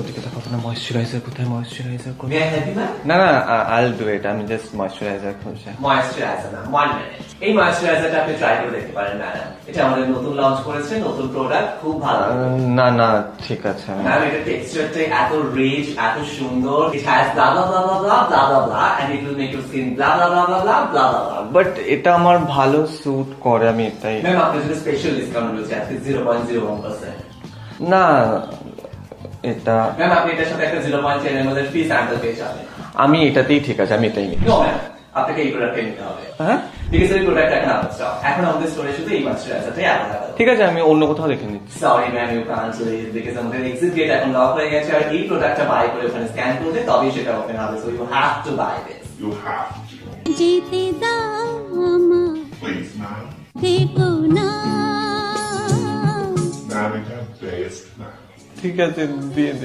ওদিকে দেখো আপনার ময়েশ্চারাইজার কোথায়, ময়েশ্চারাইজার May কোথায়? I help you, ma'am? না না, I'll do it, আমি জাস্ট ময়েশ্চারাইজার খুঁজছি। ময়েশ্চারাইজার না, 1 মিনিট। এই ময়েশ্চারাইজারটা আপনি ট্রাই করে দেখতে পারেন ম্যাডাম। এটা আমাদের নতুন লঞ্চ করেছে, নতুন প্রোডাক্ট, খুব ভালো। না না ঠিক আছে। ম্যাম এটা টেক্সচারটাই এত রিচ, এত সুন্দর। It has blah blah blah blah blah blah blah blah and it will make your skin blah blah blah blah blah blah blah blah. But এটা আমার ভালো স্যুট করে, আমি এটাই। ম্যাম আপনার জন্য স্পেশাল ডিসকাউন্ট রয়েছে আজকে 0.01%। না এটা ম্যাম আপনি এটার সাথে একটা 0.10 ml এর ফ্রি স্যাম্পল পেয়ে যাবেন। আমি এটাতেই ঠিক আছে, আমি এটাই নিই। নো ম্যাম, আপনাকে এই প্রোডাক্টটা নিতে হবে। হ্যাঁ বিকজ এই প্রোডাক্ট এখন আউট অফ স্টক। এখন আমাদের স্টোরে শুধু এই ময়েশ্চারাইজারটাই অ্যাভেলেবল। ঠিক আছে, আমি অন্য কোথাও দেখে নিচ্ছি। Sorry ma'am, you can't do it because আমাদের এক্সিট গেট এখন লক হয়ে গেছে আর এই প্রোডাক্টটা বাই করে ওখানে স্ক্যান করলে তবেই সেটা ওপেন হবে। So you have to buy this. You have to. যেতে দাও আমার Please, ma'am. থেকো না Navigate best now. ঠিক আছে, দিয়ে দিন।